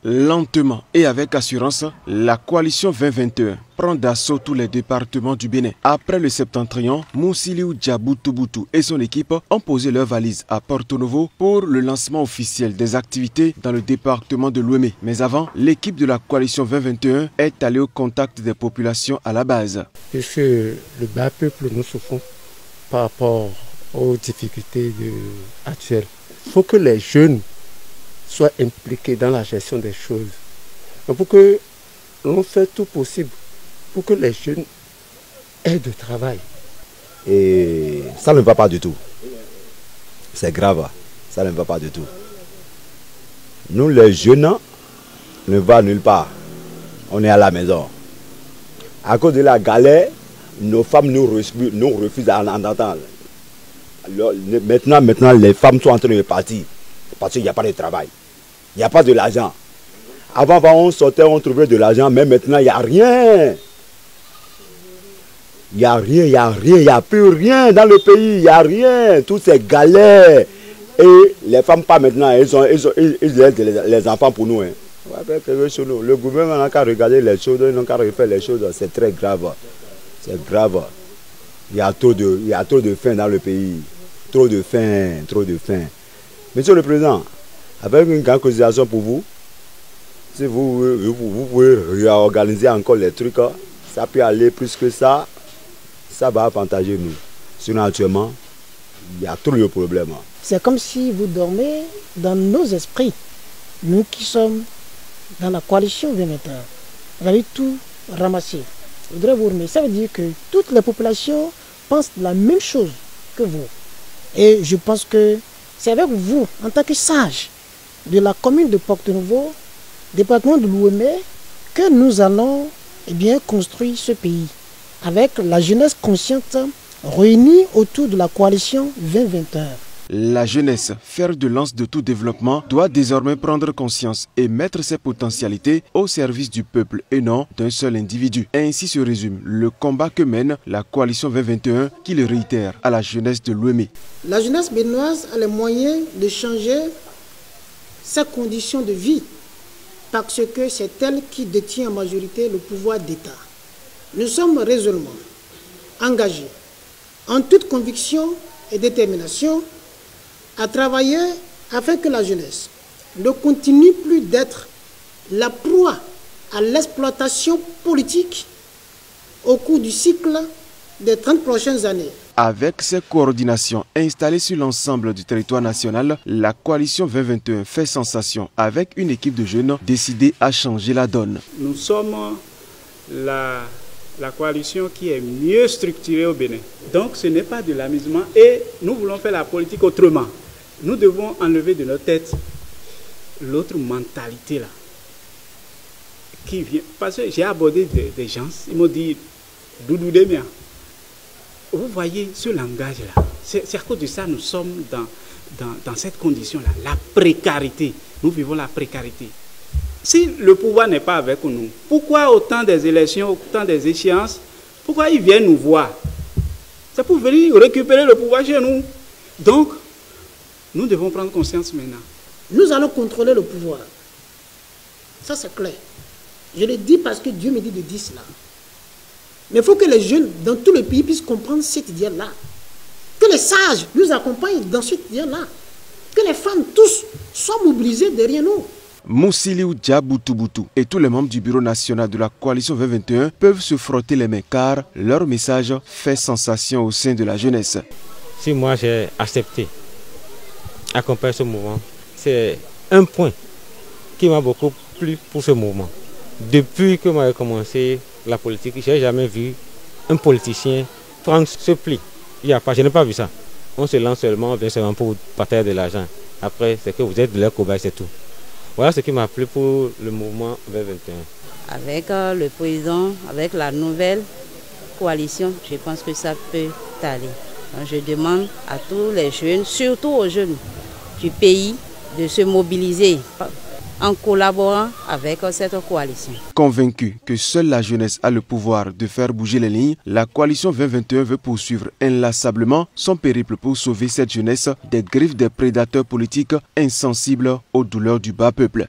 Lentement et avec assurance, la coalition 2021 prend d'assaut tous les départements du Bénin. Après le septentrion, Moussiliou Djaboutouboutou et son équipe ont posé leurs valises à Porto Novo pour le lancement officiel des activités dans le département de l'Ouémé. Mais avant, l'équipe de la coalition 2021 est allée au contact des populations à la base. Puisque le bas peuple, nous souffrons par rapport aux difficultés actuelles. Il faut que les jeunes soient impliqués dans la gestion des choses. Pour que l'on fait tout possible pour que les jeunes aient de travail. Et ça ne va pas du tout. C'est grave, ça ne va pas du tout. Nous les jeunes, ne va nulle part. On est à la maison. À cause de la galère, nos femmes nous refusent d'entendre. Maintenant, les femmes sont en train de partir. Parce qu'il n'y a pas de travail. Il n'y a pas de l'argent. Avant, on sortait, on trouvait de l'argent, mais maintenant, il n'y a rien. Il n'y a rien, il n'y a rien, il n'y a plus rien dans le pays, il n'y a rien. Tout c'est galère. Et les femmes, pas maintenant, ils laissent les enfants pour nous. Le gouvernement n'a qu'à regarder les choses, ils n'ont qu'à refaire les choses, c'est très grave. C'est grave. Il y a trop de faim dans le pays. Trop de faim, trop de faim. Monsieur le Président, avec une grande cotisation pour vous, si vous pouvez réorganiser encore les trucs, ça peut aller plus que ça va avantager nous. Sinon actuellement, il y a trop de problèmes. C'est comme si vous dormez dans nos esprits, nous qui sommes dans la coalition 2021. Vous avez tout ramassé. Je voudrais vous remercier. Ça veut dire que toutes les populations pensent la même chose que vous. Et je pense que c'est avec vous, en tant que sage de la commune de Porto Novo, département de l'Ouémé, que nous allons construire ce pays, avec la jeunesse consciente réunie autour de la coalition 2021. La jeunesse, fer de lance de tout développement, doit désormais prendre conscience et mettre ses potentialités au service du peuple et non d'un seul individu. Ainsi se résume le combat que mène la coalition 2021 qui le réitère à la jeunesse de l'Ouémé. La jeunesse béninoise a les moyens de changer ses conditions de vie parce que c'est elle qui détient en majorité le pouvoir d'État. Nous sommes résolument engagés en toute conviction et détermination à travailler afin que la jeunesse ne continue plus d'être la proie à l'exploitation politique au cours du cycle des 30 prochaines années. Avec ces coordinations installées sur l'ensemble du territoire national, la coalition 2021 fait sensation avec une équipe de jeunes décidés à changer la donne. Nous sommes la coalition qui est mieux structurée au Bénin. Donc ce n'est pas de l'amusement et nous voulons faire la politique autrement. Nous devons enlever de notre tête l'autre mentalité là qui vient. Parce que j'ai abordé des gens, ils m'ont dit Doudou Demia. Vous voyez ce langage là, c'est à cause de ça nous sommes dans cette condition là, la précarité. Nous vivons la précarité. Si le pouvoir n'est pas avec nous, pourquoi autant des élections, autant des échéances, pourquoi ils viennent nous voir? C'est pour venir récupérer le pouvoir chez nous. Donc, nous devons prendre conscience maintenant. Nous allons contrôler le pouvoir. Ça, c'est clair. Je le dis parce que Dieu me dit de dire cela. Mais il faut que les jeunes dans tout le pays puissent comprendre cette idée-là. Que les sages nous accompagnent dans cette idée-là. Que les femmes tous soient mobilisées derrière nous. Moussiliou Djaboutouboutou et tous les membres du bureau national de la coalition 2021 peuvent se frotter les mains car leur message fait sensation au sein de la jeunesse. Si moi j'ai accepté accompagner ce mouvement, c'est un point qui m'a beaucoup plu pour ce mouvement. Depuis que moi j'ai commencé la politique, je n'ai jamais vu un politicien prendre ce pli. Je n'ai pas vu ça. On se lance seulement, on vient seulement pour partager de l'argent. Après, c'est que vous êtes de leur cobaye, c'est tout. Voilà ce qui m'a plu pour le mouvement 2021. Avec le président, avec la nouvelle coalition, je pense que ça peut aller. Donc je demande à tous les jeunes, surtout aux jeunes du pays, de se mobiliser en collaborant avec cette coalition. Convaincu que seule la jeunesse a le pouvoir de faire bouger les lignes, la coalition 2021 veut poursuivre inlassablement son périple pour sauver cette jeunesse des griffes des prédateurs politiques insensibles aux douleurs du bas peuple.